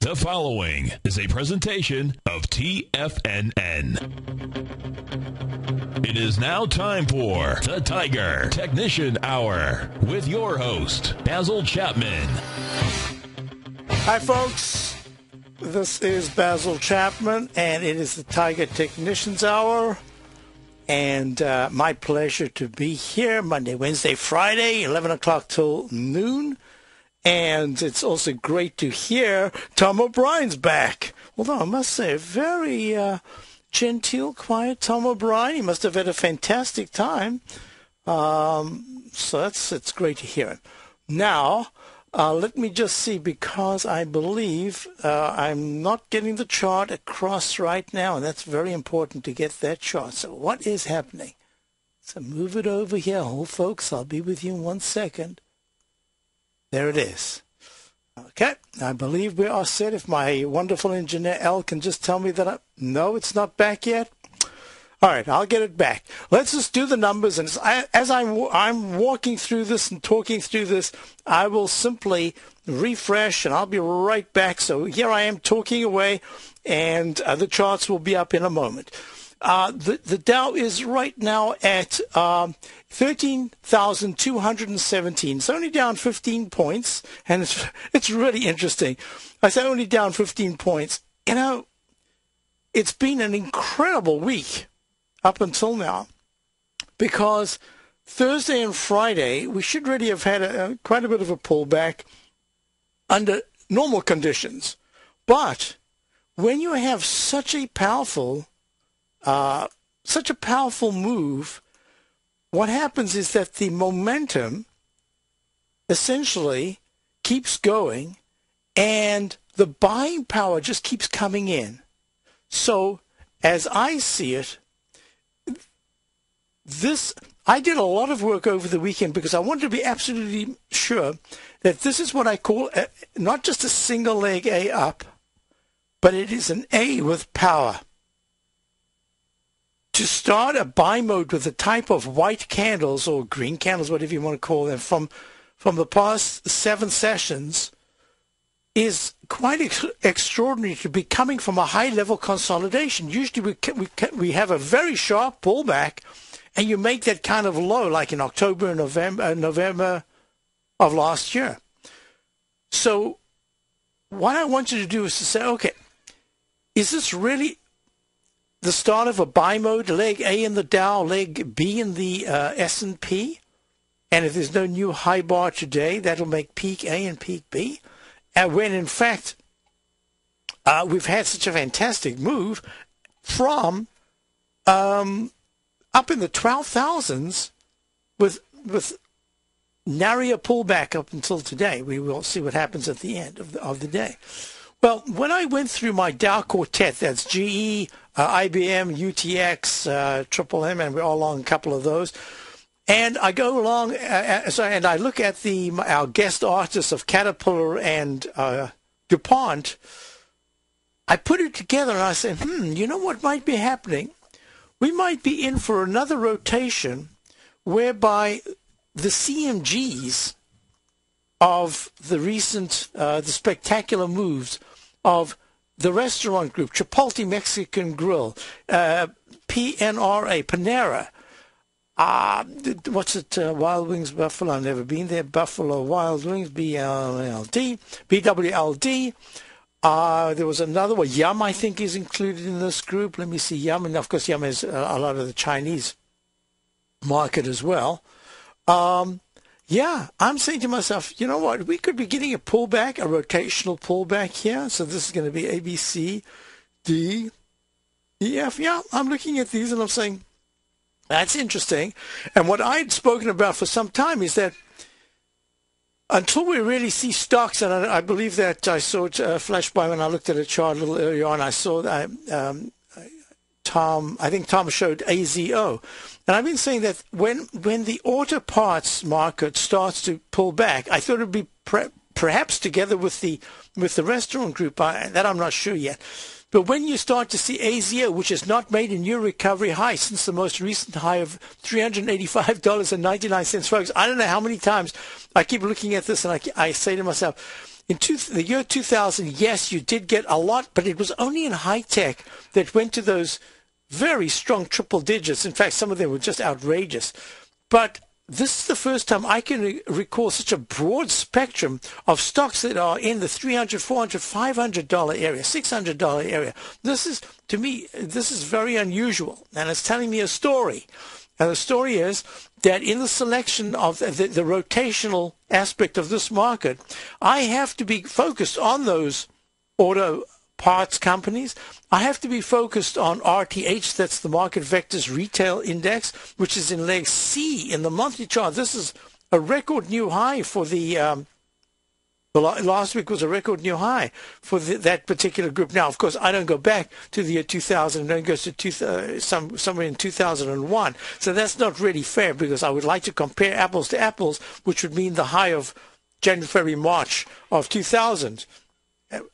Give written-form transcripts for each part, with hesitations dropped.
The following is a presentation of TFNN. It is now time for the Tiger Technician Hour with your host, Basil Chapman. Hi, folks. This is Basil Chapman, and it is the Tiger Technicians Hour. And my pleasure to be here Monday, Wednesday, Friday, 11 o'clock till noon. And it's also great to hear Tom O'Brien's back. Although I must say, very genteel, quiet Tom O'Brien. He must have had a fantastic time. So it's great to hear him. Now, let me just see, because I believe I'm not getting the chart across right now, and that's very important to get that chart. So what is happening? So move it over here. Hold, folks. I'll be with you in 1 second. There it is. Okay, I believe we are set. If my wonderful engineer Al can just tell me that no, it's not back yet. All right, I'll get it back. Let's just do the numbers, and as I'm walking through this and talking through this, I will simply refresh, and I'll be right back. So here I am talking away, and the charts will be up in a moment. The Dow is right now at 13,217. It's only down 15 points, and it's really interesting. I say only down 15 points. You know, it's been an incredible week up until now, because Thursday and Friday we should really have had quite a bit of a pullback under normal conditions. But when you have such a powerful move, what happens is that the momentum essentially keeps going, and the buying power just keeps coming in. So as I see it, I did a lot of work over the weekend because I wanted to be absolutely sure that this is what I call not just a single leg A up, but it is an A with power. To start a buy mode with the type of white candles or green candles, whatever you want to call them, from the past 7 sessions is quite extraordinary to be coming from a high-level consolidation. Usually we have a very sharp pullback, and you make that kind of low, like in October and November of last year. So what I want you to do is to say, okay, is this really the start of a buy mode, leg A in the Dow, leg B in the S&P? And if there's no new high bar today, that'll make peak A and peak B. And when, in fact, we've had such a fantastic move from up in the 12,000s with nary a pullback up until today. We will see what happens at the end of the day. Well, when I went through my Dow quartet, that's GE, IBM, UTX, Triple M, and we're all along a couple of those. And I go along, and I look at our guest artists of Caterpillar and DuPont. I put it together and I say, you know what might be happening? We might be in for another rotation whereby the CMGs of the recent, the spectacular moves of the restaurant group, Chipotle Mexican Grill, PNRA, Panera, Wild Wings Buffalo, I've never been there, Buffalo Wild Wings, BWLD. There was another one, Yum, I think, is included in this group. Let me see, Yum, and of course Yum is a lot of the Chinese market as well. Yeah, I'm saying to myself, you know what, we could be getting a pullback, a rotational pullback here. So this is going to be A, B, C, D, E, F. Yeah, I'm looking at these and I'm saying, that's interesting. And what I'd spoken about for some time is that until we really see stocks, and I believe that I saw it flash by when I looked at a chart a little earlier on, I saw that I think Tom showed AZO. And I've been saying that when the auto parts market starts to pull back, I thought it would be perhaps together with the restaurant group, that I'm not sure yet. But when you start to see AZO, which has not made a new recovery high since the most recent high of $385.99, folks, I don't know how many times I keep looking at this and I say to myself, the year 2000, yes, you did get a lot, but it was only in high tech that went to those very strong triple digits. In fact, some of them were just outrageous. But this is the first time I can recall such a broad spectrum of stocks that are in the $300, $400, $500 area, $600 area. This is, to me, this is very unusual, and it's telling me a story. And the story is that in the selection of the rotational aspect of this market, I have to be focused on those auto parts companies. I have to be focused on RTH, that's the Market Vectors Retail Index, which is in leg C in the monthly chart. This is a record new high for the last week was a record new high for that particular group. Now, of course, I don't go back to the year 2000. It goes to somewhere in 2001. So that's not really fair, because I would like to compare apples to apples, which would mean the high of January, February, March of 2000.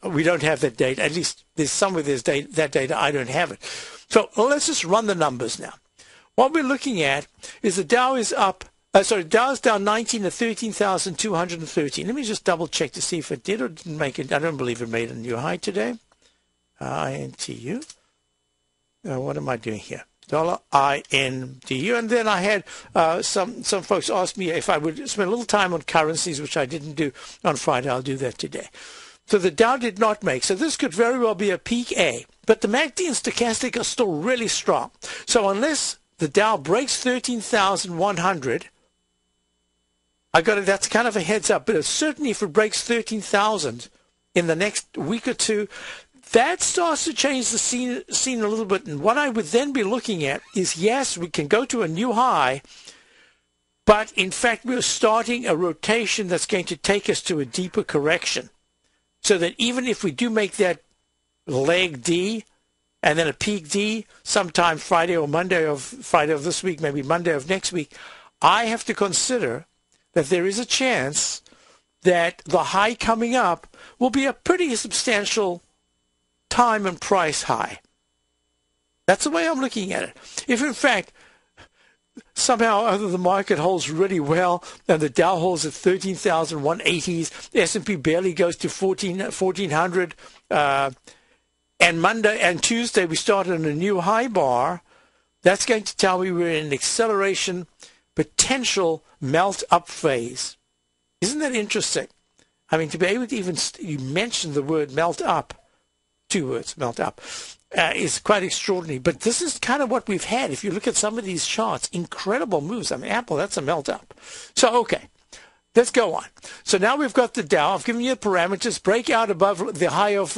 We don't have that data. At least there's somewhere there's that data. I don't have it. So let's just run the numbers now. What we're looking at is the Dow is up. Dow's down 19 to 13,213. Let me just double check to see if it did or didn't make it. I don't believe it made a new high today. INTU. What am I doing here? $INDU. And then I had some folks ask me if I would spend a little time on currencies, which I didn't do on Friday. I'll do that today. So the Dow did not make. So this could very well be a peak A. But the MACD and stochastic are still really strong. So unless the Dow breaks 13,100, that's kind of a heads up. But certainly if it breaks 13,000 in the next week or two, that starts to change the scene a little bit. And what I would then be looking at is, yes, we can go to a new high, but in fact we're starting a rotation that's going to take us to a deeper correction. So that even if we do make that leg D and then a peak D sometime Friday of this week, maybe Monday of next week, I have to consider that there is a chance that the high coming up will be a pretty substantial time and price high. That's the way I'm looking at it. If in fact somehow or other the market holds really well and the Dow holds at 13,180s, the S&P barely goes to 1,400, and Monday and Tuesday we started on a new high bar, that's going to tell me we're in an acceleration potential melt-up phase. Isn't that interesting? I mean, to be able to even you mention the word melt-up, 2 words, melt-up, is quite extraordinary. But this is kind of what we've had. If you look at some of these charts, incredible moves. I mean, Apple, that's a melt-up. So, okay, let's go on. So now we've got the Dow. I've given you the parameters. Break out above the high of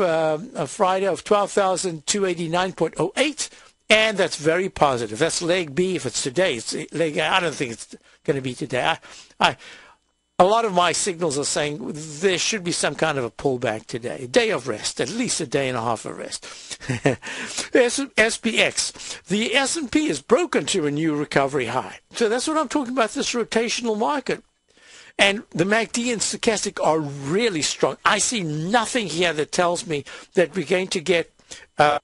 Friday of 12,289.08. And that's very positive. That's leg B. If it's today, it's leg A. I don't think it's going to be today. A lot of my signals are saying there should be some kind of a pullback today. A day of rest, at least a day and a half of rest. SPX. The S&P is broken to a new recovery high. So that's what I'm talking about, this rotational market. And the MACD and stochastic are really strong. I see nothing here that tells me that we're going to get a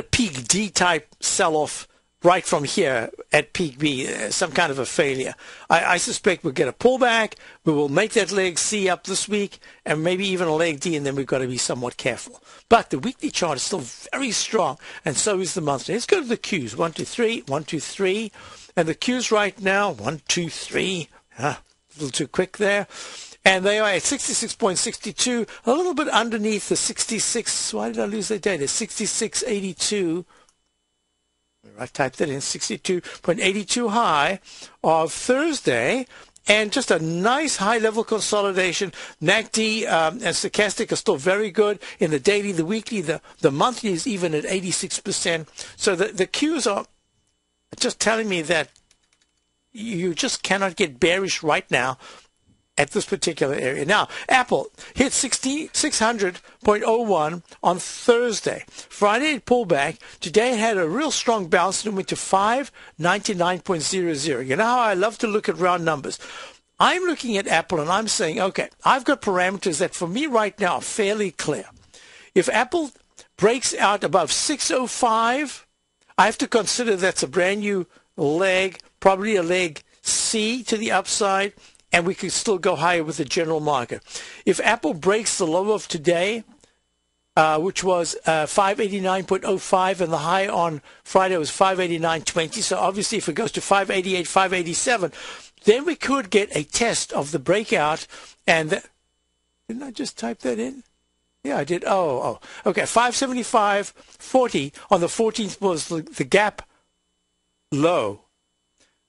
peak D type sell-off right from here at peak B, some kind of a failure. I suspect we'll get a pullback. We will make that leg C up this week and maybe even a leg D, and then we've got to be somewhat careful. But the weekly chart is still very strong, and so is the monthly. Let's go to the Qs. 1, 2, 3, 1, 2, 3. And the Qs right now, 1, 2, 3. A little too quick there. And they are at 66.62, a little bit underneath the 66. Why did I lose that data? 66.82. I typed that in, 62.82 high of Thursday. And just a nice high-level consolidation. MACD and stochastic are still very good. In the daily, the weekly, the monthly is even at 86%. So the Qs are just telling me that you just cannot get bearish right now at this particular area. Now, Apple hit 600.01 on Thursday. Friday it pulled back. Today it had a real strong bounce and went to 599.00. You know how I love to look at round numbers. I'm looking at Apple and I'm saying, okay, I've got parameters that for me right now are fairly clear. If Apple breaks out above 605, I have to consider that's a brand new leg, probably a leg C to the upside. and we could still go higher with the general market. If Apple breaks the low of today, which was 589.05, and the high on Friday was 589.20. So obviously if it goes to 588, 587, then we could get a test of the breakout. And didn't I just type that in? Yeah, I did. Oh. Okay, 575.40 on the 14th was the gap low.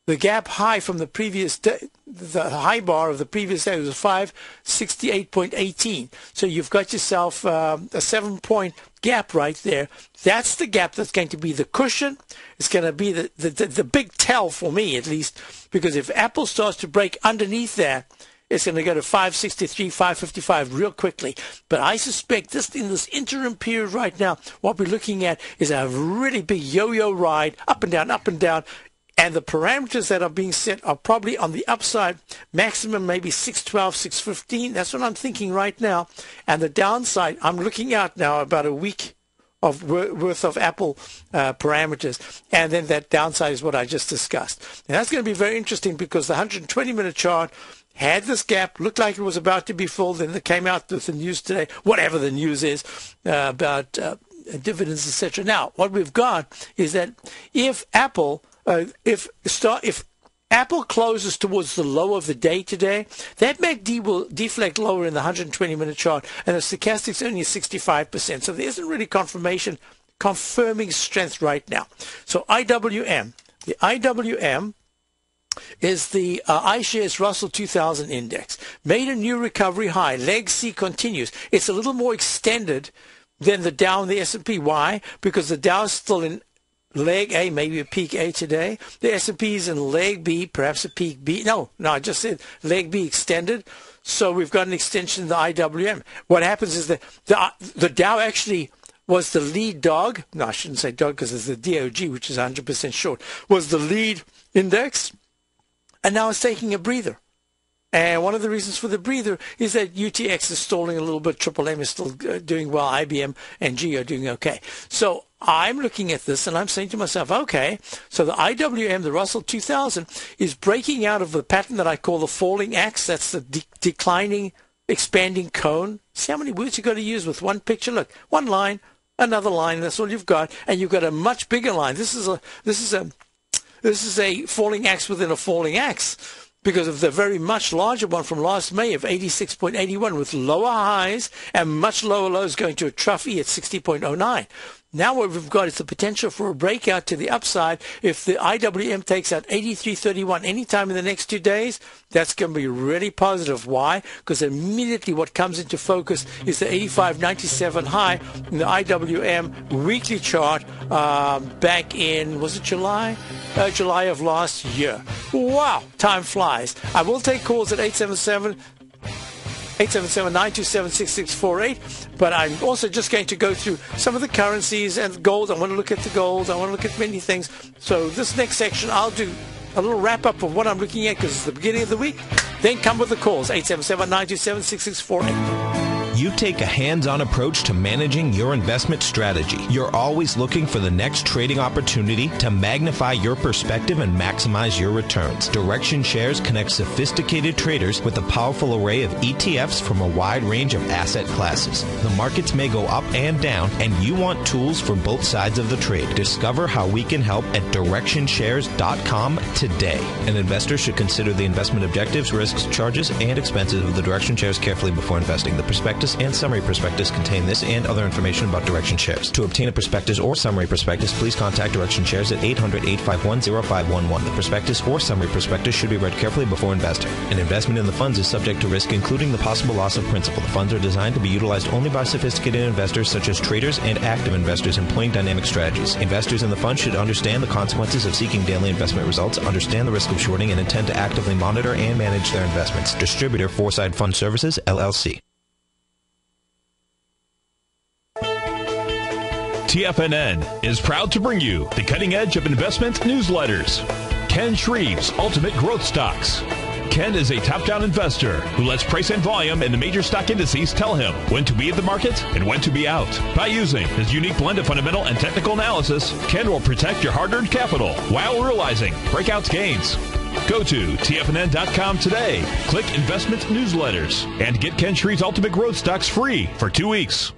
The gap high from the previous day, the high bar of the previous day was 568.18. So you've got yourself a 7-point gap right there. That's the gap that's going to be the cushion. It's going to be the big tell for me, at least, because if Apple starts to break underneath there, it's going to go to 563, 555 real quickly. But I suspect this in this interim period right now, what we're looking at is a really big yo-yo ride, up and down, up and down. And the parameters that are being set are probably on the upside, maximum maybe 612, 615. That's what I'm thinking right now. And the downside, I'm looking out now about a week of worth of Apple parameters. And then that downside is what I just discussed. And that's going to be very interesting because the 120-minute chart had this gap, looked like it was about to be filled, and it came out with the news today, whatever the news is, about dividends, etc. Now, what we've got is that if Apple... if Apple closes towards the low of the day today, that MACD will deflect lower in the 120-minute chart, and the stochastic's only 65%. So there isn't really confirming strength right now. So IWM, the IWM is the iShares Russell 2000 index, made a new recovery high. Leg C continues. It's a little more extended than the Dow and the S&P. Why? Because the Dow is still in leg A, maybe a peak A today. The S&P is in leg B, perhaps a peak B. No, I just said leg B extended. So we've got an extension of the IWM. What happens is that the Dow actually was the lead dog. No, I shouldn't say dog because it's the DOG, which is 100% short, was the lead index. And now it's taking a breather. And one of the reasons for the breather is that UTX is stalling a little bit. Triple M is still doing well. IBM and G are doing okay. So I'm looking at this and I'm saying to myself, okay, so the IWM, the Russell 2000, is breaking out of the pattern that I call the falling axe. That's the declining, expanding cone. See how many words you've got to use with one picture? Look, one line, another line, that's all you've got. And you've got a much bigger line. This is a falling axe within a falling axe, because of the very much larger one from last May of 86.81 with lower highs and much lower lows going to a trough E at 60.09. Now what we've got is the potential for a breakout to the upside. If the IWM takes out 83.31 anytime in the next 2 days, that's going to be really positive. Why? Because immediately what comes into focus is the 85.97 high in the IWM weekly chart back in, was it July? July of last year. Wow, time flies. I will take calls at 877-927-6648, but I'm also just going to go through some of the currencies and gold. I want to look at the gold. I want to look at many things. So this next section, I'll do a little wrap-up of what I'm looking at because it's the beginning of the week. Then come with the calls, 877-927-6648. You take a hands-on approach to managing your investment strategy. You're always looking for the next trading opportunity to magnify your perspective and maximize your returns. Direction Shares connects sophisticated traders with a powerful array of ETFs from a wide range of asset classes. The markets may go up and down, and you want tools for both sides of the trade. Discover how we can help at DirectionShares.com today. An investor should consider the investment objectives, risks, charges, and expenses of the Direction Shares carefully before investing. The prospectus and summary prospectus contain this and other information about Direction Shares. To obtain a prospectus or summary prospectus, please contact Direction Shares at 800-851-0511. The prospectus or summary prospectus should be read carefully before investing. An investment in the funds is subject to risk, including the possible loss of principal. The funds are designed to be utilized only by sophisticated investors such as traders and active investors employing dynamic strategies. Investors in the fund should understand the consequences of seeking daily investment results, understand the risk of shorting, and intend to actively monitor and manage their investments. Distributor, Foreside Fund Services, LLC. TFNN is proud to bring you the cutting edge of investment newsletters. Ken Shreve's Ultimate Growth Stocks. Ken is a top-down investor who lets price and volume in the major stock indices tell him when to be in the market and when to be out. By using his unique blend of fundamental and technical analysis, Ken will protect your hard-earned capital while realizing breakout gains. Go to TFNN.com today, click Investment Newsletters, and get Ken Shreve's Ultimate Growth Stocks free for 2 weeks.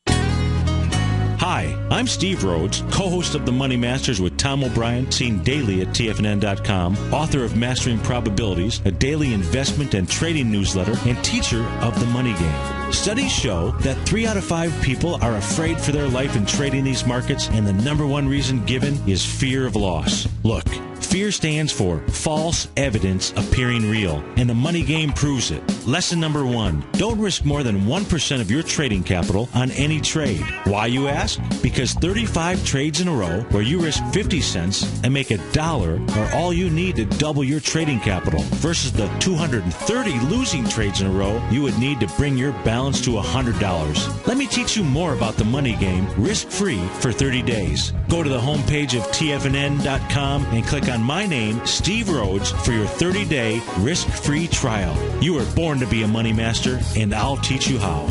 Hi, I'm Steve Rhodes, co-host of The Money Masters with Tom O'Brien, seen daily at TFNN.com, author of Mastering Probabilities, a daily investment and trading newsletter, and teacher of the money game. Studies show that 3 out of 5 people are afraid for their life in trading these markets, and the number one reason given is fear of loss. Look, fear stands for false evidence appearing real, and the money game proves it. Lesson number 1, don't risk more than 1% of your trading capital on any trade. Why, you ask? Because 35 trades in a row where you risk 50 cents and make $1 are all you need to double your trading capital, versus the 230 losing trades in a row you would need to bring your balance to $100. Let me teach you more about the money game risk-free for 30 days. Go to the homepage of TFNN.com and click on my name, Steve Rhodes, for your 30-day risk-free trial. You were born to be a money master, and I'll teach you how.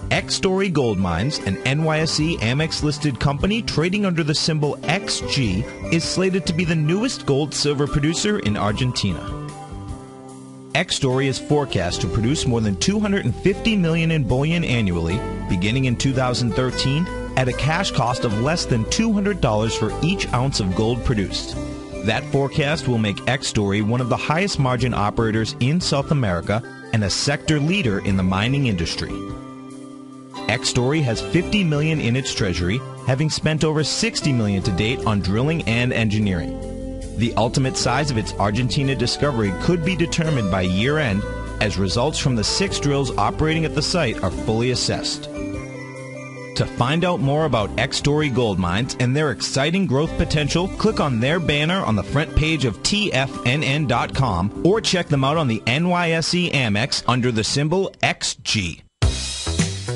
X-Story Gold Mines, an NYSE Amex-listed company trading under the symbol XG, is slated to be the newest gold-silver producer in Argentina. X-Story is forecast to produce more than $250 million in bullion annually, beginning in 2013, at a cash cost of less than $200 for each ounce of gold produced. That forecast will make X-Story one of the highest margin operators in South America and a sector leader in the mining industry. X-Story has $50 million in its treasury, having spent over $60 million to date on drilling and engineering. The ultimate size of its Argentina discovery could be determined by year-end, as results from the 6 drills operating at the site are fully assessed. To find out more about X-Story Gold Mines and their exciting growth potential, click on their banner on the front page of TFNN.com or check them out on the NYSE Amex under the symbol XG.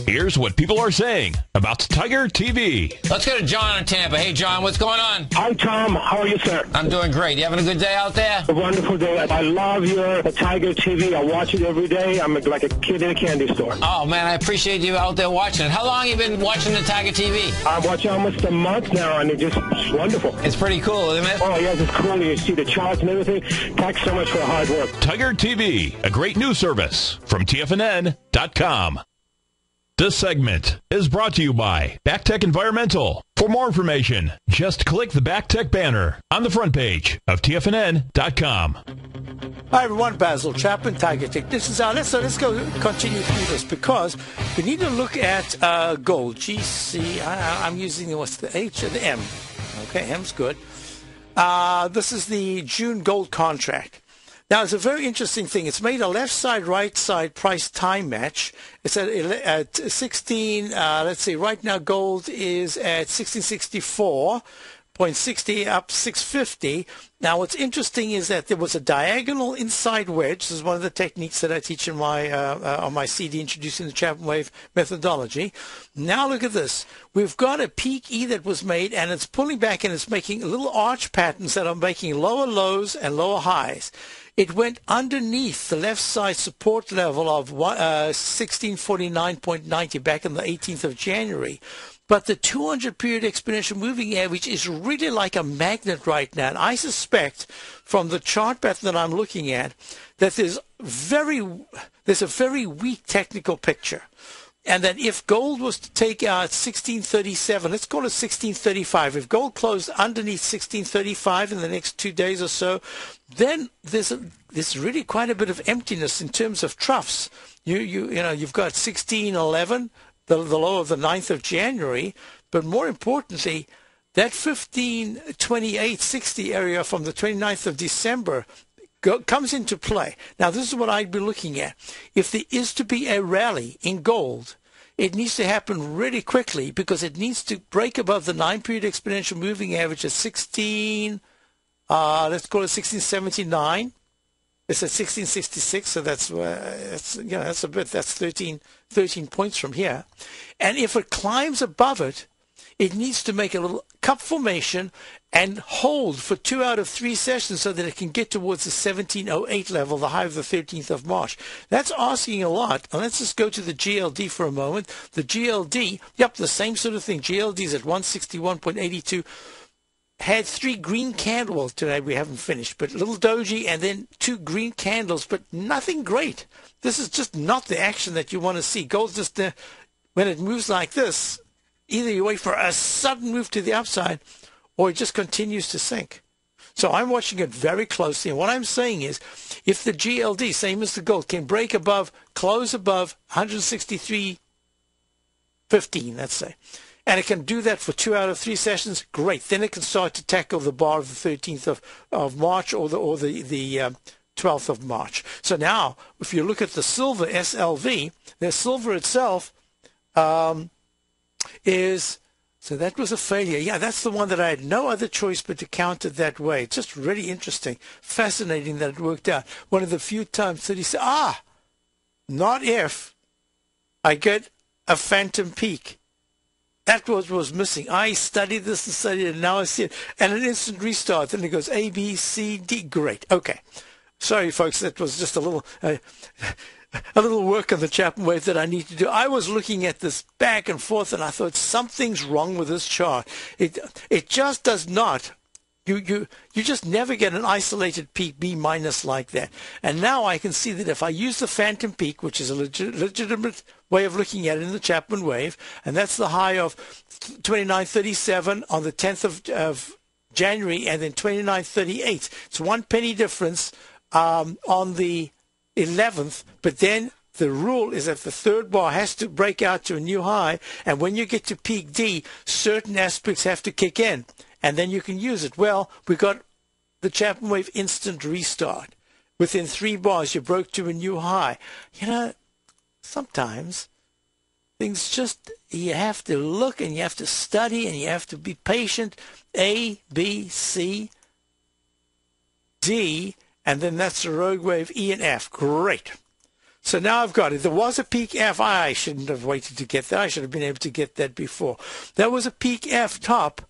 Here's what people are saying about Tiger TV. Let's go to John in Tampa. Hey, John, what's going on? Hi, Tom. How are you, sir? I'm doing great. You having a good day out there? A wonderful day. I love your Tiger TV. I watch it every day. I'm like a kid in a candy store. Oh, man, I appreciate you out there watching it. How long have you been watching the Tiger TV? I'm watching almost a month now, and it's wonderful. It's pretty cool, isn't it? Oh, yes, it's cool. You see the charts and everything. Thanks so much for the hard work. Tiger TV, a great news service from TFNN.com. This segment is brought to you by BackTech Environmental. For more information, just click the BackTech banner on the front page of TFNN.com. Hi, everyone. Basil Chapman, Tiger Technicians Hour. Let's go continue through this because we need to look at gold. GC, I'm using, what's the H and the M? Okay, M's good. This is the June gold contract. Now, it's a very interesting thing. It's made a left side, right side price time match. It's at 16, let's see, right now gold is at 1664.60 up 650. Now, what's interesting is that there was a diagonal inside wedge. This is one of the techniques that I teach in my on my CD, Introducing the ChapmanWave Methodology. Now, look at this. We've got a peak E that was made, and it's pulling back, and it's making little arch patterns that are making lower lows and lower highs. It went underneath the left side support level of 1649.90 back on the 18th of January. But the 200-period exponential moving average is really like a magnet right now. And I suspect from the chart pattern that I'm looking at that there's a very weak technical picture. And that if gold was to take out 1637, let's call it 1635. If gold closed underneath 1635 in the next 2 days or so, then there's really quite a bit of emptiness in terms of troughs. You've got 1611, the low of the 9th of January, but more importantly, that 1528.60 area from the 29th of December comes into play. Now, this is what I'd be looking at. If there is to be a rally in gold, it needs to happen really quickly because it needs to break above the 9-period exponential moving average at 16, let's call it 1679. It's at 1666, so that's 13 points from here. And if it climbs above it, it needs to make a little cup formation and hold for 2 out of 3 sessions so that it can get towards the 1708 level, the high of the 13th of March. That's asking a lot. And let's just go to the GLD for a moment. The GLD, the same sort of thing. GLD is at 161.82. had 3 green candles. Well, today we haven't finished, but a little doji and then 2 green candles, but nothing great. This is just not the action that you want to see. Gold's just, when it moves like this, either you wait for a sudden move to the upside or it just continues to sink. So I'm watching it very closely. And what I'm saying is, if the GLD, same as the gold, can break above, close above 163.15, let's say, and it can do that for 2 out of 3 sessions, great. Then it can start to tackle the bar of the 13th of March or the 12th of March. So now, if you look at the silver SLV, the silver itself is, so that was a failure. Yeah, that's the one that I had no other choice but to count it that way. It's just really interesting, fascinating that it worked out. One of the few times that he said, not if I get a phantom peak. That was missing. I studied this and studied it, and now I see it. And an instant restart. Then it goes A, B, C, D. Great. Okay. Sorry, folks. That was just a little work on the ChapmanWave that I need to do. I was looking at this back and forth, and I thought something's wrong with this chart. It just does not. You just never get an isolated peak B minus like that. And now I can see that if I use the phantom peak, which is a legitimate way of looking at it in the ChapmanWave, and that's the high of 29.37 on the 10th of January, and then 29.38. It's 1 penny difference on the 11th, but then the rule is that the third bar has to break out to a new high, and when you get to peak D, certain aspects have to kick in, and then you can use it. Well, we got the ChapmanWave instant restart. Within 3 bars, you broke to a new high. You know, sometimes things just, you have to look and you have to study and you have to be patient. A, B, C, D, and then that's the rogue wave E and F. Great. So now I've got it. There was a peak F. I shouldn't have waited to get that. I should have been able to get that before. There was a peak F top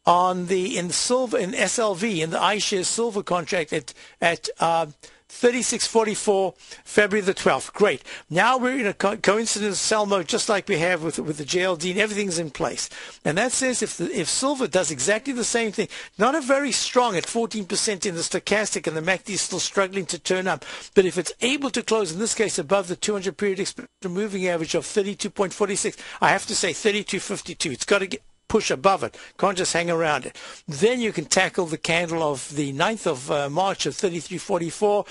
on in silver, in SLV, in the iShares silver contract at 36.44, February the 12th. Great. Now we're in a coincidence sell mode, just like we have with the JLD, and everything's in place. And that says if silver does exactly the same thing, not a very strong at 14% in the stochastic, and the MACD is still struggling to turn up, but if it's able to close, in this case, above the 200 period expected moving average of 32.46, I have to say 32.52. It's got to push above it. Can't just hang around it. Then you can tackle the candle of the 9th of March of 33.44.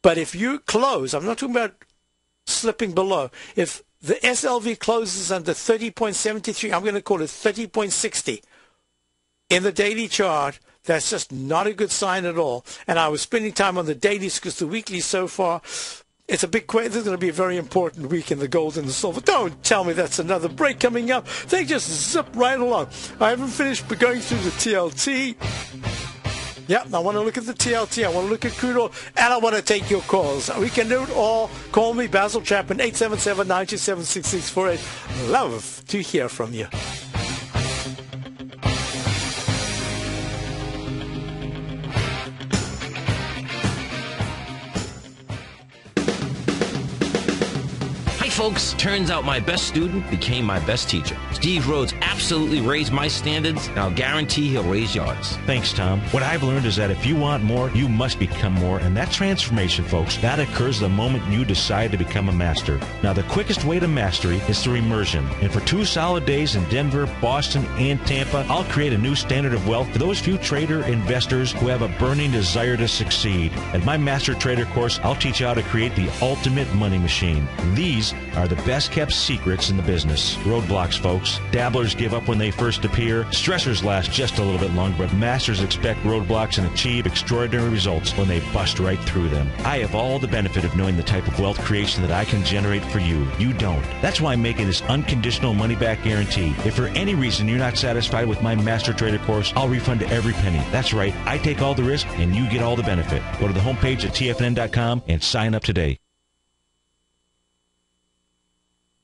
But if you close, I'm not talking about slipping below. If the SLV closes under 30.73, I'm going to call it 30.60 in the daily chart, that's just not a good sign at all. And I was spending time on the dailies because the weekly so far, it's a big question. This is going to be a very important week in the gold and the silver. Don't tell me that's another break coming up. They just zip right along. I haven't finished going through the TLT. Yeah, I want to look at the TLT. I want to look at crude oil, and I want to take your calls. We can do it all. Call me, Basil Chapman, 877-927-6648. Love to hear from you. Folks, turns out my best student became my best teacher. Steve Rhodes absolutely raised my standards, and I'll guarantee he'll raise yours. Thanks, Tom. What I've learned is that if you want more, you must become more, and that transformation, folks, that occurs the moment you decide to become a master. Now, the quickest way to mastery is through immersion, and for 2 solid days in Denver, Boston, and Tampa, I'll create a new standard of wealth for those few trader investors who have a burning desire to succeed. At my Master Trader course, I'll teach you how to create the ultimate money machine. These are the best kept secrets in the business. Roadblocks, folks. Dabblers give up when they first appear. Stressors last just a little bit longer, but masters expect roadblocks and achieve extraordinary results when they bust right through them. I have all the benefit of knowing the type of wealth creation that I can generate for you. You don't. That's why I'm making this unconditional money-back guarantee. If for any reason you're not satisfied with my Master Trader course, I'll refund every penny. That's right. I take all the risk and you get all the benefit. Go to the homepage at tfnn.com and sign up today.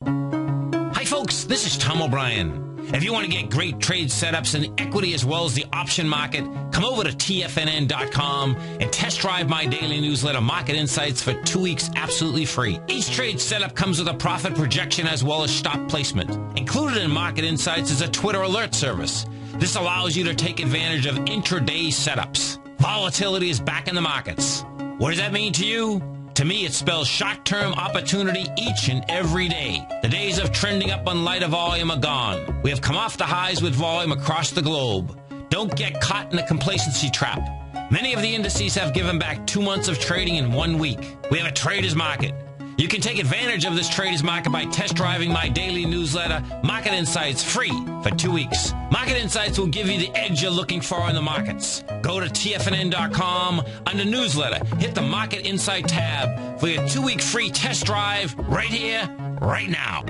Hi folks, this is Tom O'Brien. If you want to get great trade setups in the equity as well as the option market, come over to tfnn.com and test drive my daily newsletter, Market Insights, for 2 weeks absolutely free. Each trade setup comes with a profit projection as well as stop placement. Included in Market Insights is a Twitter alert service. This allows you to take advantage of intraday setups. Volatility is back in the markets. What does that mean to you? To me, it spells short-term opportunity each and every day. The days of trending up on lighter volume are gone. We have come off the highs with volume across the globe. Don't get caught in the complacency trap. Many of the indices have given back 2 months of trading in 1 week. We have a trader's market. You can take advantage of this trader's market by test driving my daily newsletter, Market Insights, free for 2 weeks. Market Insights will give you the edge you're looking for in the markets. Go to TFNN.com under newsletter. Hit the Market Insight tab for your 2-week free test drive right here, right now.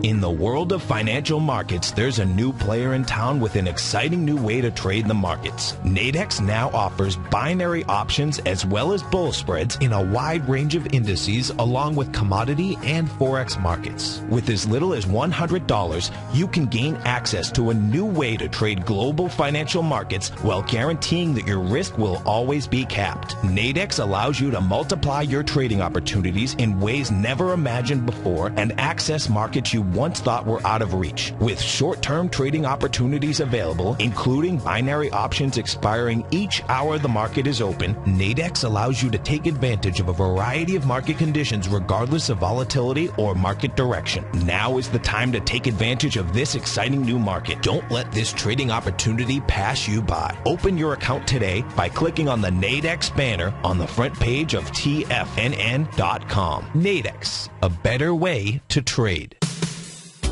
In the world of financial markets, there's a new player in town with an exciting new way to trade the markets. Nadex now offers binary options as well as bull spreads in a wide range of indices along with commodity and forex markets. With as little as $100, you can gain access to a new way to trade global financial markets while guaranteeing that your risk will always be capped. Nadex allows you to multiply your trading opportunities in ways never imagined before and access markets you once thought were out of reach. With short-term trading opportunities available, including binary options expiring each hour the market is open, Nadex allows you to take advantage of a variety of market conditions regardless of volatility or market direction. Now is the time to take advantage of this exciting new market. Don't let this trading opportunity pass you by. Open your account today by clicking on the Nadex banner on the front page of TFNN.com. Nadex, a better way to trade.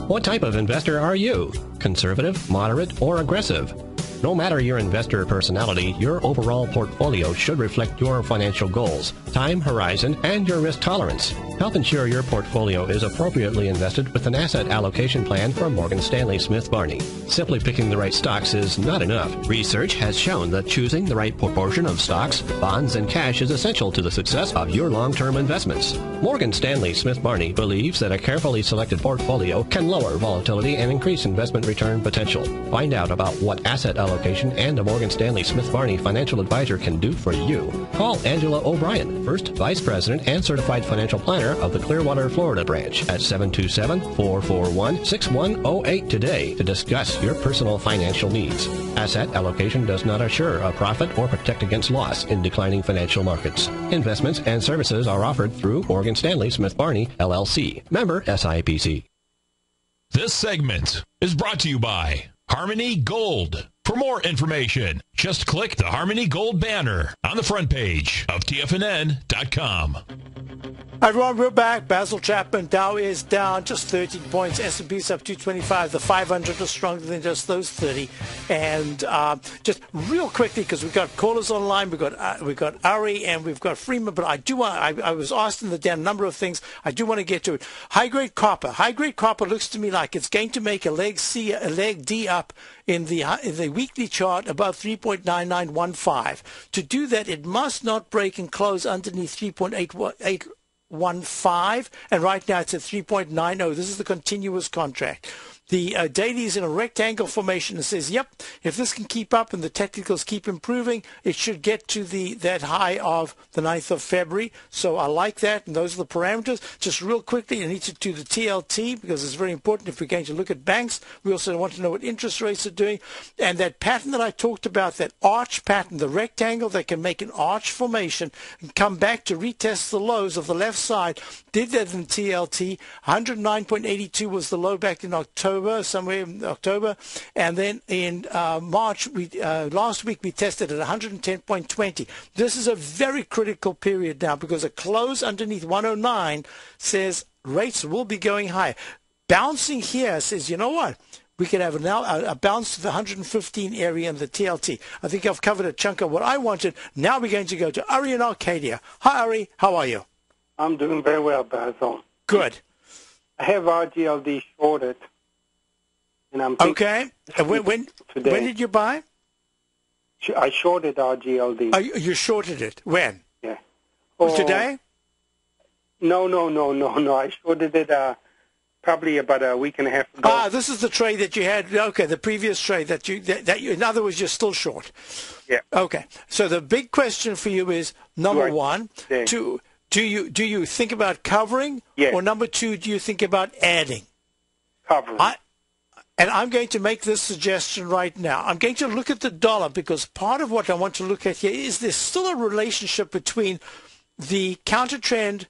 What type of investor are you? Conservative, moderate, or aggressive? No matter your investor personality, your overall portfolio should reflect your financial goals, time horizon, and your risk tolerance. Help ensure your portfolio is appropriately invested with an asset allocation plan from Morgan Stanley Smith Barney. Simply picking the right stocks is not enough. Research has shown that choosing the right proportion of stocks, bonds, and cash is essential to the success of your long-term investments. Morgan Stanley Smith Barney believes that a carefully selected portfolio can lower volatility and increase investment return potential. Find out about what asset allocation and a Morgan Stanley Smith Barney financial advisor can do for you. Call Angela O'Brien, First Vice President and Certified Financial Planner of the Clearwater, Florida branch at 727-441-6108 today to discuss your personal financial needs. Asset allocation does not assure a profit or protect against loss in declining financial markets. Investments and services are offered through Morgan Stanley Smith Barney, LLC. Member SIPC. This segment is brought to you by Harmony Gold. For more information, just click the Harmony Gold banner on the front page of TFNN.com. Hi everyone, we're back. Basil Chapman. Dow is down just 13 points. S&P's up 225. The 500 is stronger than just those 30. And just real quickly, because we've got callers online, we've got Ari and we've got Freeman. But I do want. I was asked in the down a number of things. I do want to get to it. High grade copper. High grade copper looks to me like it's going to make a leg D up in the weekly chart above 3.9915. To do that, it must not break and close underneath 3.815, and right now it's at 3.90. This is the continuous contract. The daily is in a rectangle formation and says, yep, if this can keep up and the technicals keep improving, it should get to that high of the 9th of February. So I like that, and those are the parameters. Just real quickly, I need to do the TLT because it's very important if we're going to look at banks. We also want to know what interest rates are doing. And that pattern that I talked about, that arch pattern, the rectangle that can make an arch formation and come back to retest the lows of the left side, did that in TLT. 109.82 was the low back in October. Somewhere in October, and then in March, last week we tested at 110.20. This is a very critical period now because a close underneath 109 says rates will be going higher. Bouncing here says, you know what? We could have now a bounce to the 115 area in the TLT. I think I've covered a chunk of what I wanted. Now we're going to go to Ari in Arcadia. Hi, Ari. How are you? I'm doing very well, Basil. Good. I have RGLD shorted. And I'm okay. When did you buy? I shorted RGLD. Oh, you shorted it. When? Yeah. Today? No. I shorted it probably about a week and a half ago. This is the trade that you had. Okay, the previous trade that you. In other words, you're still short. Yeah. Okay. So the big question for you is number one, do you think about covering? Yes. Or number two, do you think about adding? Covering. And I'm going to make this suggestion right now. I'm going to look at the dollar because part of what I want to look at here is there's still a relationship between the counter trend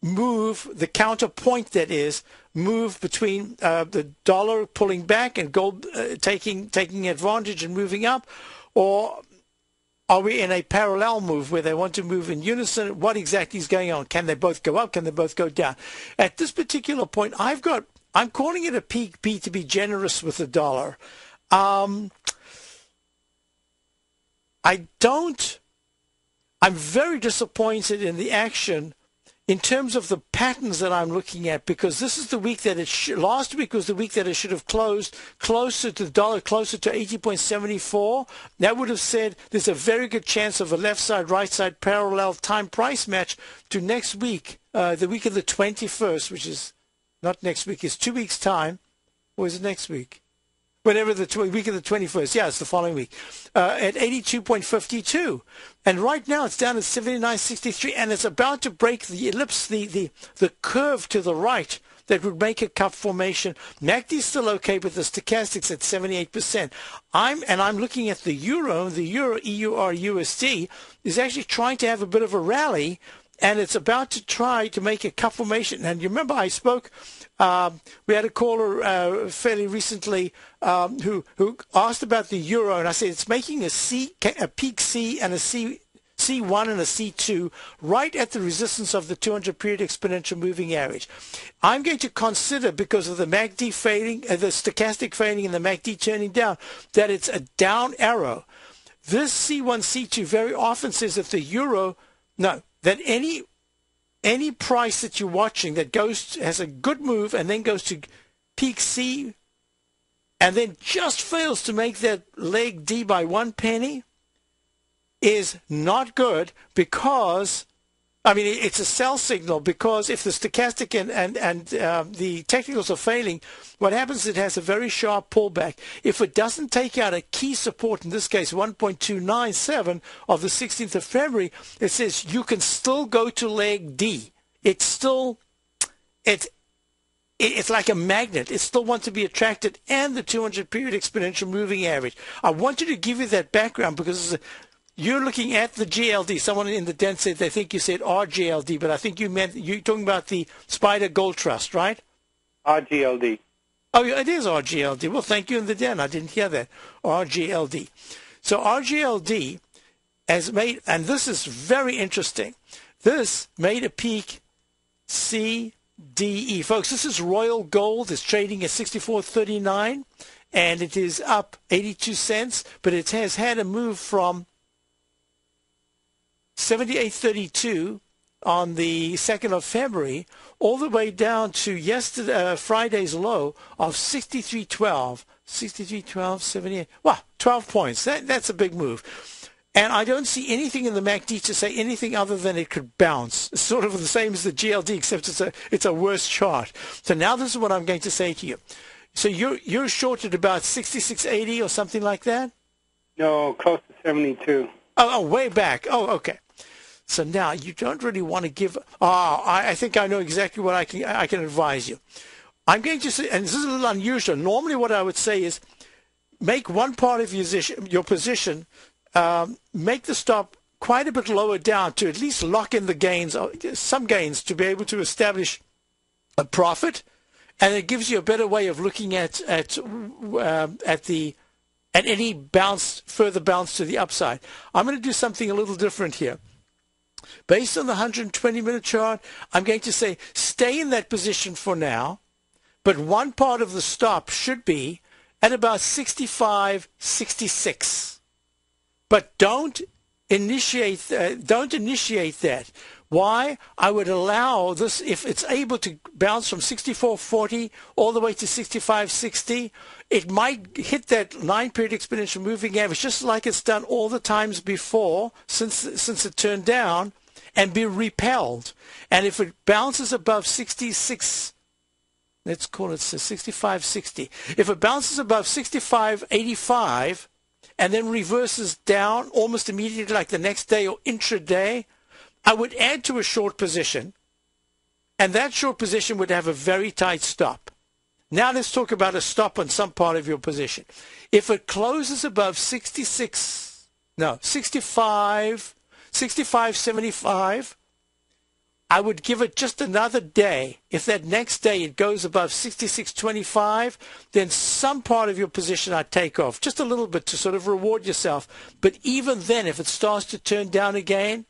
move, the counterpoint that is, move between the dollar pulling back and gold taking advantage and moving up, or are we in a parallel move where they want to move in unison? What exactly is going on? Can they both go up? Can they both go down? At this particular point, I'm calling it a peak B to be generous with the dollar. I'm very disappointed in the action in terms of the patterns that I'm looking at, because this is the week that last week was the week that it should have closed closer to the dollar, closer to 80.74. That would have said there's a very good chance of a left side, right side parallel time price match to next week, the week of the 21st, which is not next week, it's 2 weeks' time. Or is it next week? Whenever the week of the 21st. Yeah, it's the following week. At 82.52. And right now it's down at 79.63, and it's about to break the ellipse, the curve to the right that would make a cup formation. MACD's still okay, but the stochastics at 78%. I'm looking at the euro. The euro, EUR-USD, is actually trying to have a bit of a rally, and it's about to try to make a cup formation. And you remember I spoke, we had a caller fairly recently who asked about the euro, and I said it's making a peak C and a C1 and a C2 right at the resistance of the 200-period exponential moving average. I'm going to consider, because of the MACD fading, the stochastic fading and the MACD turning down, that it's a down arrow. This C1, C2 very often says that the euro, that any price that you're watching that has a good move and then goes to peak C and then just fails to make that leg D by 1 penny is not good, because it's a sell signal, because if the stochastic and the technicals are failing, what happens is it has a very sharp pullback. If it doesn't take out a key support, in this case 1.297 of the 16th of February, it says you can still go to leg D. It's like a magnet. It still wants to be attracted, and the 200-period exponential moving average. I wanted to give you that background because you're looking at the GLD. Someone in the den said they think you said RGLD, but I think you're talking about the Spider Gold Trust, right? RGLD. Oh, it is RGLD. Well, thank you in the den. I didn't hear that. RGLD. So RGLD has made, and this is very interesting, this made a peak CDE. Folks, this is Royal Gold. It's trading at 64.39, and it is up 82 cents, but it has had a move from 78.32 on the 2nd of February all the way down to Friday's low of 63.12. 63.12, 78. Wow, 12 points. That's a big move. And I don't see anything in the MACD to say anything other than it could bounce. It's sort of the same as the GLD, except it's a worse chart. So now this is what I'm going to say to you. So you're short at about 66.80 or something like that? No, close to 72. Oh, way back. Oh, okay. So now you don't really want to give. I think I know exactly what I can advise you. I'm going to say, and this is a little unusual. Normally, what I would say is make one part of your position, make the stop quite a bit lower down to at least lock in the gains, some gains, to be able to establish a profit, and it gives you a better way of looking at any further bounce to the upside. I'm going to do something a little different here. Based on the 120-minute chart, I'm going to say stay in that position for now, but one part of the stop should be at about 65.66. But don't initiate that. Why? I would allow this, if it's able to bounce from 64.40 all the way to 65.60, it might hit that 9-period exponential moving average, just like it's done all the times before since it turned down, and be repelled. And if it bounces above 66, let's call it 65.60. If it bounces above 65.85 and then reverses down almost immediately, like the next day or intraday, I would add to a short position, and that short position would have a very tight stop. Now let's talk about a stop on some part of your position. If it closes above 65.75, I would give it just another day. If that next day it goes above 66.25, then some part of your position I'd take off, just a little bit to sort of reward yourself. But even then, if it starts to turn down again,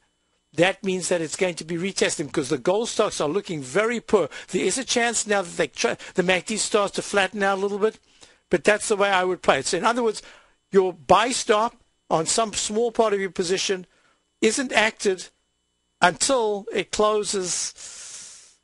that means that it's going to be retesting because the gold stocks are looking very poor. There is a chance now that the MACD starts to flatten out a little bit, but that's the way I would play it. So in other words, your buy stop on some small part of your position isn't acted until it closes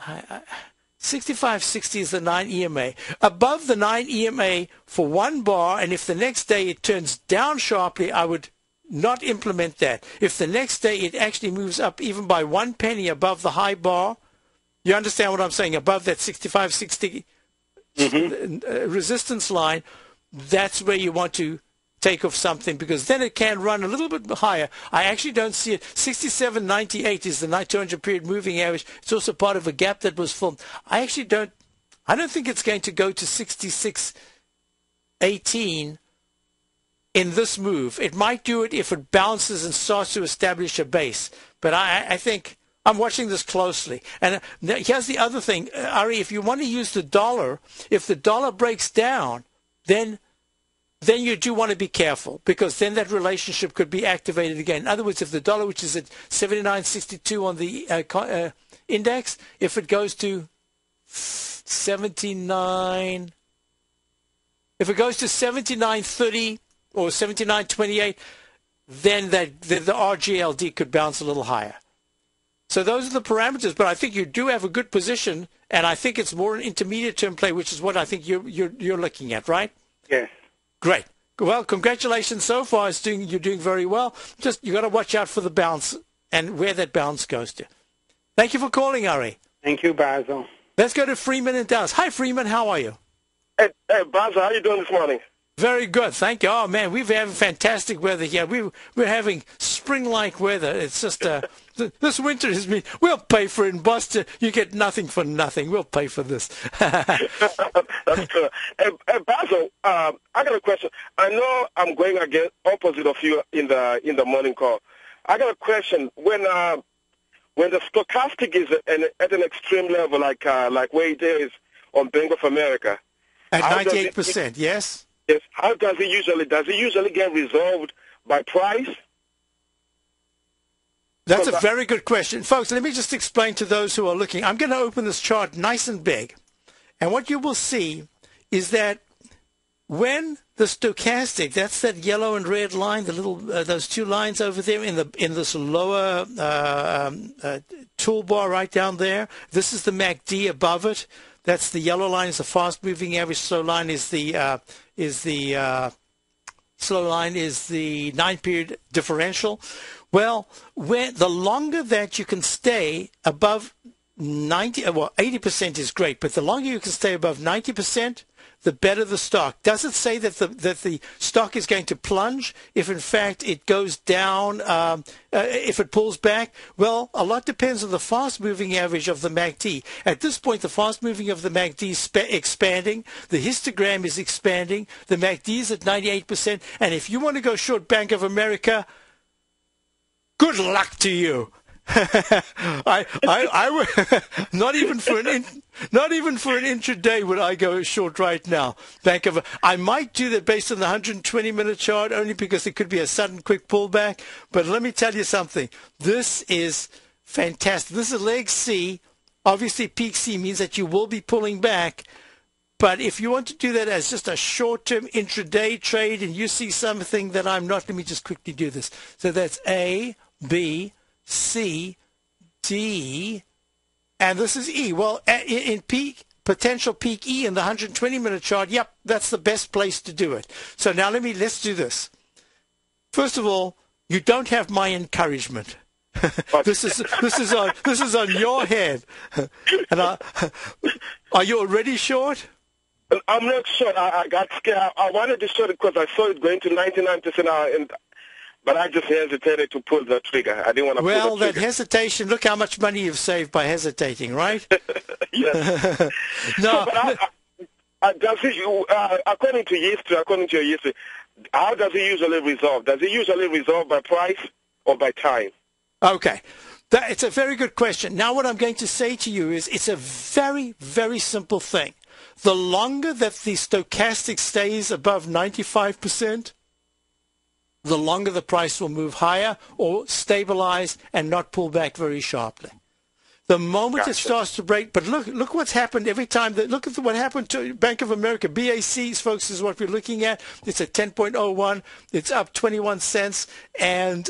65.60 is the 9 EMA. Above the 9 EMA for one bar, and if the next day it turns down sharply, I would not implement that. If the next day it actually moves up even by 1 penny above the high bar, you understand what I'm saying, above that 65.60 resistance line, that's where you want to take off something, because then it can run a little bit higher. I actually don't see it. 67.98 is the 200 period moving average. It's also part of a gap that was formed. I don't think it's going to go to 66.18 in this move. It might do it if it bounces and starts to establish a base. But I think I'm watching this closely. And here's the other thing, Ari, if you want to use the dollar, if the dollar breaks down, then you do want to be careful, because then that relationship could be activated again. In other words, if the dollar, which is at 79.62 on the index, if it goes to 79, if it goes to 79.30 or 79.28, then the RGLD could bounce a little higher. So those are the parameters, but I think you do have a good position, and I think it's more an intermediate term play, which is what I think you're looking at, right? Yes. Great. Well, congratulations so far. You're doing very well. Just you got to watch out for the bounce and where that bounce goes to. Thank you for calling, Ari. Thank you, Basil. Let's go to Freeman in Dallas. Hi, Freeman. How are you? Hey, Basil, how are you doing this morning? Very good. Thank you. Oh, man, we've having fantastic weather here. We're having spring-like weather. It's just this winter has been, we'll pay for it in Boston. You get nothing for nothing. We'll pay for this. That's true. Basil, I got a question. I know I'm going against opposite of you in the morning call. I got a question. When the stochastic is at an extreme level, like where it is on Bank of America, at 98%, yes. Yes. How does it usually get resolved by price? That's a very good question. Folks, let me just explain to those who are looking. I'm going to open this chart nice and big. And what you will see is that when the stochastic, that's that yellow and red line, the little those two lines over there in this lower toolbar right down there, this is the MACD above it. That's the yellow line is the fast-moving average. Slow line is the 9-period differential. Well, the longer that you can stay above 80% is great, but the longer you can stay above 90%, the better the stock. Does it say that the stock is going to plunge if in fact it goes down, if it pulls back? Well, a lot depends on the fast-moving average of the MACD. At this point, the fast-moving of the MACD is expanding. The histogram is expanding. The MACD is at 98%. And if you want to go short Bank of America, good luck to you. I would not even for an intraday would I go short right now. I might do that based on the 120-minute chart, only because it could be a sudden quick pullback. But let me tell you something. This is fantastic. This is leg C. Obviously, peak C means that you will be pulling back. But if you want to do that as just a short-term intraday trade, and you see something that I'm not, let me just quickly do this. So that's A, B, C, D, and this is E. Well, in potential peak E in the 120-minute chart, yep, that's the best place to do it. So now let's do this. First of all, you don't have my encouragement. This is on your head. And are you already short? I'm not short. I got scared. I wanted to short it because I saw it going to 99%, but I just hesitated to pull the trigger. I didn't want to pull the trigger. Well, that hesitation, look how much money you've saved by hesitating, right? Yes. No, does it, according to your history, how does it usually resolve? Does it usually resolve by price or by time? Okay. It's a very good question. Now what I'm going to say to you is it's a very, very simple thing. The longer that the stochastic stays above 95%, the longer the price will move higher or stabilize and not pull back very sharply. The moment it starts to break, but look what's happened every time. Look at what happened to Bank of America. BACs, folks, is what we're looking at. It's at 10.01. It's up 21 cents, and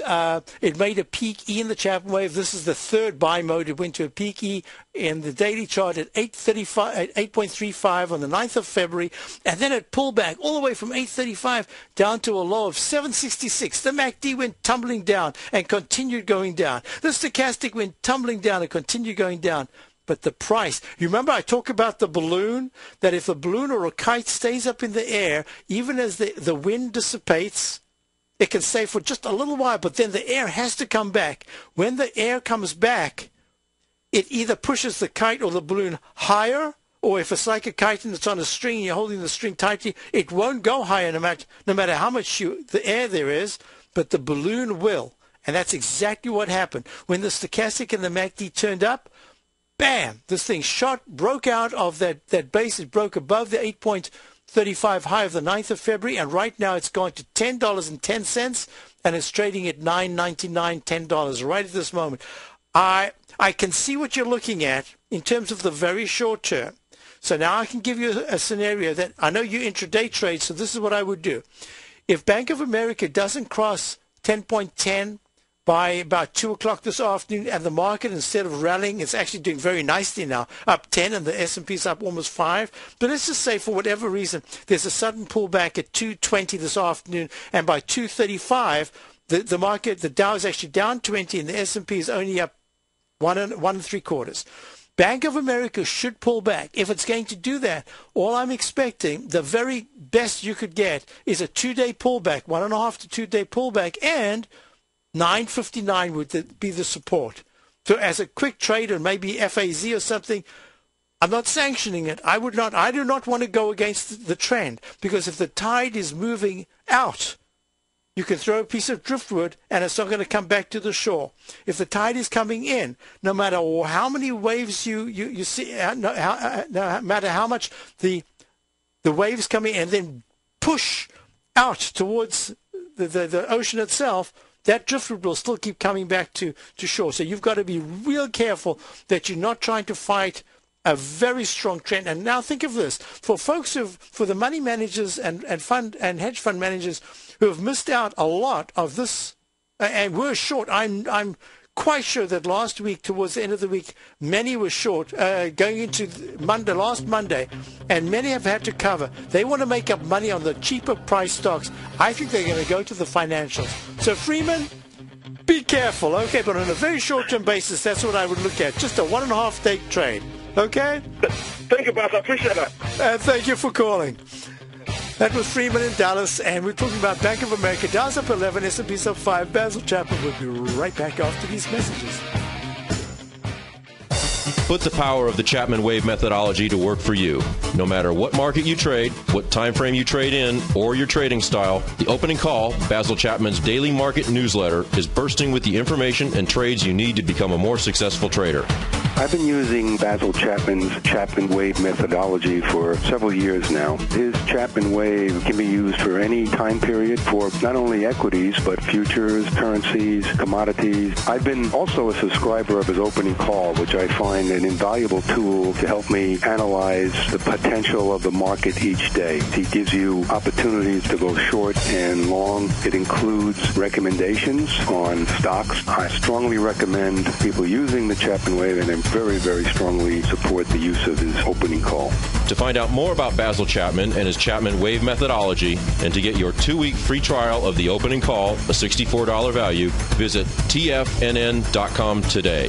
it made a peak E in the Chapman wave. This is the third buy mode. It went to a peak E in the daily chart at 8.35 on the 9th of February, and then it pulled back all the way from 8.35 down to a low of 7.66. The MACD went tumbling down and continued going down. The stochastic went tumbling down and continued going down. But the price, you remember I talk about the balloon, that if a balloon or a kite stays up in the air, even as the wind dissipates, it can stay for just a little while, but then the air has to come back. When the air comes back, it either pushes the kite or the balloon higher, or if it's like a kite and it's on a string and you're holding the string tightly, it won't go higher no matter how much the air there is, but the balloon will. And that's exactly what happened. When the stochastic and the MACD turned up, bam, this thing broke out of that base. It broke above the 8.35 high of the 9th of February, and right now it's gone to $10.10, and it's trading at $9.99, $10 right at this moment. I can see what you're looking at in terms of the very short term. So now I can give you a scenario that I know you intraday trade, so this is what I would do. If Bank of America doesn't cross 10.10 by about 2 o'clock this afternoon, and the market, instead of rallying, it's actually doing very nicely now, up 10, and the S&P's up almost 5. But let's just say for whatever reason, there's a sudden pullback at 2:20 this afternoon, and by 2:35, the market, the Dow is actually down 20, and the S&P is only up 1 3/4. Bank of America should pull back. If it's going to do that, all I'm expecting, the very best you could get, is a 2-day pullback, 1.5 to 2-day pullback, and 9.59 would be the support. So as a quick trader, maybe FAZ or something, I'm not sanctioning it. I do not want to go against the trend, because if the tide is moving out, you can throw a piece of driftwood and it's not going to come back to the shore. If the tide is coming in, no matter how many waves you see, no matter how much the waves come in and then push out towards the ocean itself, that driftwood will still keep coming back to shore. So you've got to be real careful that you're not trying to fight a very strong trend. And now think of this. For folks for the money managers and hedge fund managers who have missed out a lot of this and were short, I'm quite sure that last week, towards the end of the week, many were short going into last Monday, and many have had to cover. They want to make up money on the cheaper price stocks. I think they're going to go to the financials. So Freeman, be careful, okay? But on a very short-term basis, that's what I would look at. Just a 1.5-day trade, okay? Thank you, boss. I appreciate that. Thank you for calling. That was Freeman in Dallas, and we're talking about Bank of America. Dow's up 11, S&P's up 5. Basil Chapman will be right back after these messages. Put the power of the ChapmanWave methodology to work for you. No matter what market you trade, what time frame you trade in, or your trading style, the opening call, Basil Chapman's daily market newsletter, is bursting with the information and trades you need to become a more successful trader. I've been using Basil Chapman's ChapmanWave methodology for several years now. His ChapmanWave can be used for any time period for not only equities, but futures, currencies, commodities. I've been also a subscriber of his opening call, which I find an invaluable tool to help me analyze the potential of the market each day. He gives you opportunities to go short and long. It includes recommendations on stocks. I strongly recommend people using the ChapmanWave, and I very, very strongly support the use of his opening call. To find out more about Basil Chapman and his ChapmanWave methodology, and to get your 2-week free trial of the opening call, a $64 value, visit tfnn.com today.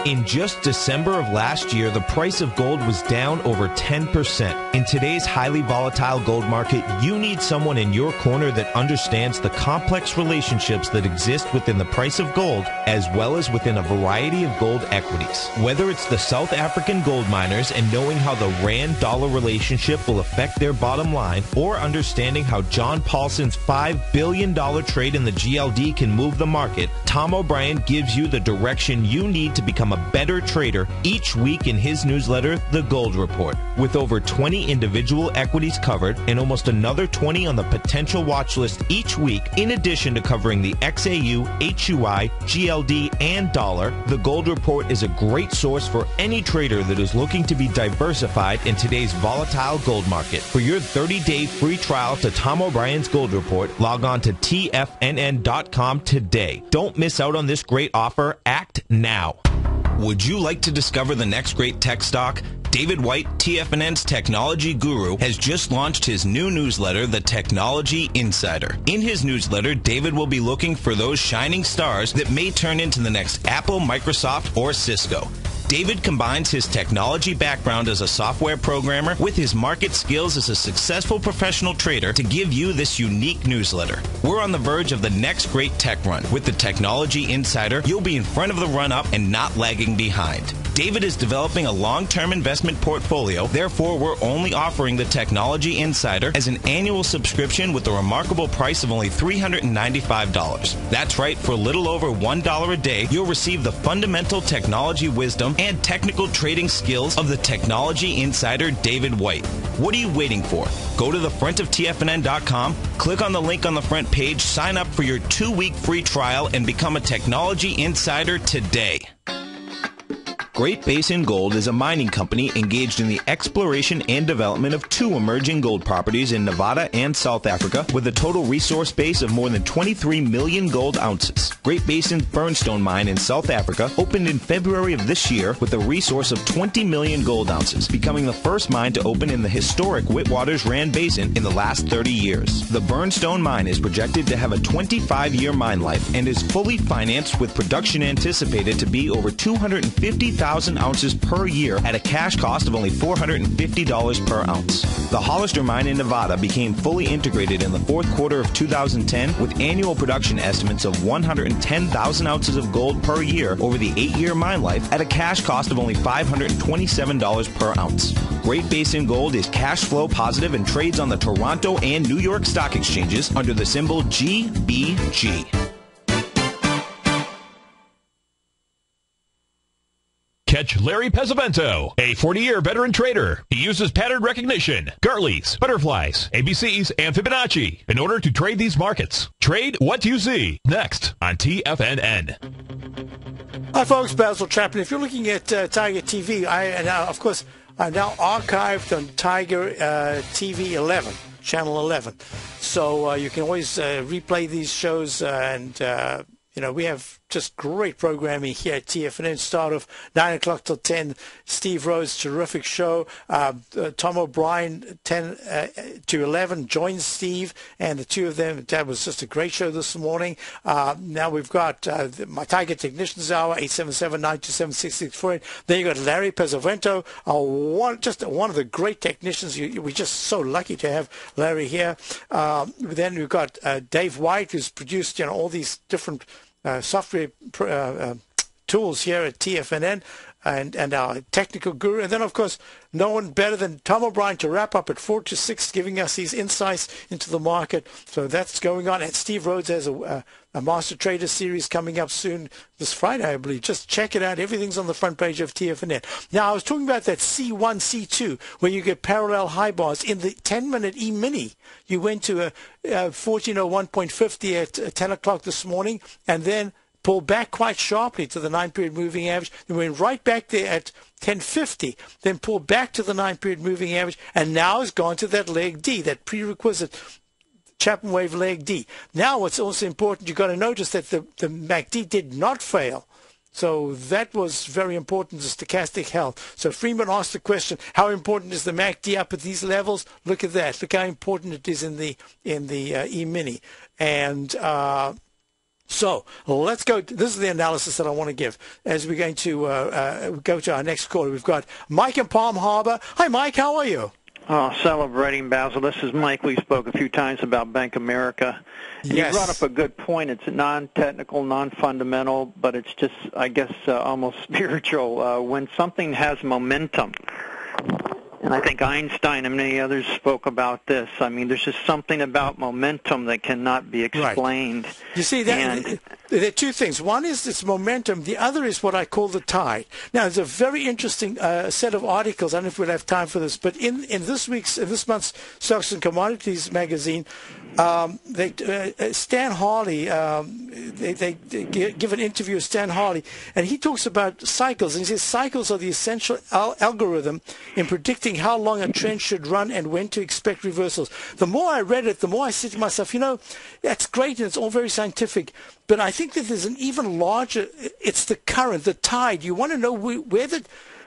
In just December of last year, the price of gold was down over 10%. In today's highly volatile gold market, you need someone in your corner that understands the complex relationships that exist within the price of gold, as well as within a variety of gold equities. Whether it's the South African gold miners and knowing how the Rand-dollar relationship will affect their bottom line, or understanding how John Paulson's $5 billion trade in the GLD can move the market, Tom O'Brien gives you the direction you need to become a better trader each week in his newsletter, The Gold Report. With over 20 individual equities covered and almost another 20 on the potential watch list each week, in addition to covering the XAU, HUI, GLD, and dollar, The Gold Report is a great source for any trader that is looking to be diversified in today's volatile gold market. For your 30-day free trial to Tom O'Brien's Gold Report, log on to TFNN.com today. Don't miss out on this great offer. Act now. Would you like to discover the next great tech stock? David White, TFNN's technology guru, has just launched his new newsletter, The Technology Insider. In his newsletter, David will be looking for those shining stars that may turn into the next Apple, Microsoft, or Cisco. David combines his technology background as a software programmer with his market skills as a successful professional trader to give you this unique newsletter. We're on the verge of the next great tech run. With the Technology Insider, you'll be in front of the run-up and not lagging behind. David is developing a long-term investment portfolio, therefore we're only offering the Technology Insider as an annual subscription with a remarkable price of only $395. That's right, for a little over $1 a day, you'll receive the fundamental technology wisdom and technical trading skills of the Technology Insider David White. What are you waiting for? Go to the front of TFNN.com, click on the link on the front page, sign up for your 2-week free trial, and become a Technology Insider today. Great Basin Gold is a mining company engaged in the exploration and development of 2 emerging gold properties in Nevada and South Africa with a total resource base of more than 23 million gold ounces. Great Basin's Burnstone mine in South Africa opened in February of this year with a resource of 20 million gold ounces, becoming the first mine to open in the historic Witwatersrand Rand Basin in the last 30 years. The Burnstone mine is projected to have a 25-year mine life and is fully financed with production anticipated to be over 250,000 ounces per year at a cash cost of only $450 per ounce. The Hollister mine in Nevada became fully integrated in the 4th quarter of 2010 with annual production estimates of 110,000 ounces of gold per year over the 8-year mine life at a cash cost of only $527 per ounce. Great Basin Gold is cash flow positive and trades on the Toronto and New York stock exchanges under the symbol GBG. Catch Larry Pesavento, a 40-year veteran trader. He uses pattern recognition, Gartleys, butterflies, ABCs, and Fibonacci in order to trade these markets. Trade what you see. Next on TFNN. Hi, folks. Basil Chapman. If you're looking at Tiger TV, I'm now archived on Tiger TV 11, Channel 11. So you can always replay these shows and we have just great programming here at TFNN. Start of 9 o'clock till 10. Steve Rhodes, terrific show. Tom O'Brien, 10 to 11, joins Steve, and the two of them. That was just a great show this morning. Now we've got my Tiger Technicians Hour, 877-927-6648. Then you got Larry Pesavento, one of the great technicians. We're just so lucky to have Larry here. Then we've got Dave White, who's produced all these different software tools here at TFNN, and our technical guru. And then, of course, no one better than Tom O'Brien to wrap up at 4 to 6, giving us these insights into the market. So that's going on. And Steve Rhodes has a Master Trader series coming up soon, this Friday, I believe. Just check it out. Everything's on the front page of TFNN. Now, I was talking about that C1, C2, where you get parallel high bars. In the 10-minute E-mini, you went to a 1401.50 at 10 o'clock this morning, and then pulled back quite sharply to the 9-period moving average. Then went right back there at 1050, then pulled back to the 9-period moving average, and now has gone to that leg D, that prerequisite ChapmanWave leg D. Now what's also important, you've got to notice that the MACD did not fail. So that was very important, the stochastic health. So Freeman asked the question, how important is the MACD up at these levels? Look at that. Look how important it is in the E-mini. And So let's go. This is the analysis that I want to give as we're going to go to our next caller. We've got Mike in Palm Harbor. Hi, Mike. How are you? Oh, celebrating, Basil. This is Mike. We spoke a few times about Bank America. And yes. You brought up a good point. It's non-technical, non-fundamental, but it's just, I guess, almost spiritual. When something has momentum, and I think Einstein and many others spoke about this. I mean, there's just something about momentum that cannot be explained. Right. You see, there are two things. One is its momentum. The other is what I call the tide. Now, there's a very interesting set of articles. I don't know if we'll have time for this, but in this month's Stocks and Commodities magazine, Stan Harley, they give an interview with Stan Harley, and he talks about cycles, and he says cycles are the essential algorithm in predicting how long a trend should run and when to expect reversals. The more I read it, the more I said to myself, that's great and it's all very scientific, but I think that there's an even larger, it's the current, the tide. You want to know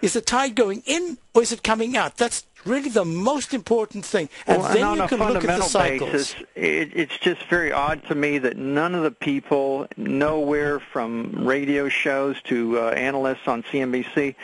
is the tide going in or is it coming out? That's really the most important thing. And then on you a can look at the fundamental cycles. basis, it's just very odd to me that none of the people, nowhere from radio shows to analysts on CNBC,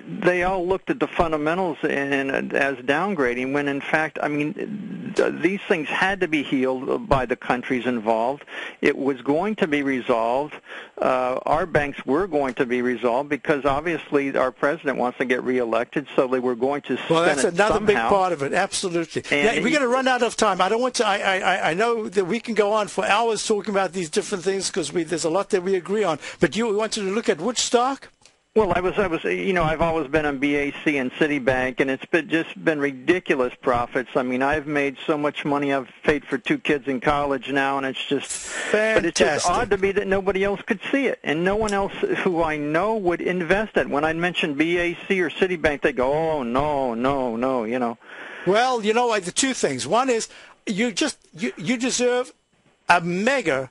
they all looked at the fundamentals as downgrading when, in fact, I mean, these things had to be healed by the countries involved. It was going to be resolved. Our banks were going to be resolved because, obviously, our president wants to get reelected, so they were going to spend it somehow. Well, that's another big part of it, absolutely. We're going to run out of time. I don't want to. I know that we can go on for hours talking about these different things because there's a lot that we agree on. But you wanted to look at which stock? Well, I've always been on BAC and Citibank, and it's just been ridiculous profits. I mean, I've made so much money. I've paid for 2 kids in college now, and it's just fantastic. But it's just odd to me that nobody else could see it, and no one else who I know would invest it. When I mention BAC or Citibank, they go, "Oh, no." Well, the two things. One is you deserve a mega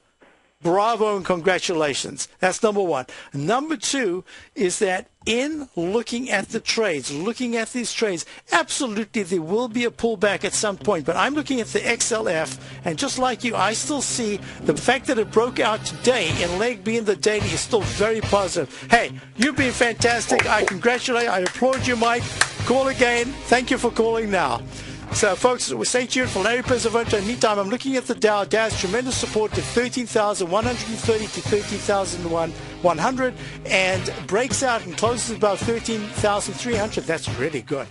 bravo and congratulations. That's number one. Number two is that in looking at the trades, looking at these trades, absolutely there will be a pullback at some point. But I'm looking at the XLF, and just like you, I still see the fact that it broke out today in leg B in the daily is still very positive. Hey, you've been fantastic. I congratulate you. I applaud you, Mike. Call again. Thank you for calling now. So, folks, stay tuned for Larry Pesavento. In the meantime, I'm looking at the Dow. Dow's tremendous support to 13,130 to 13,100 and breaks out and closes about 13,300. That's really good.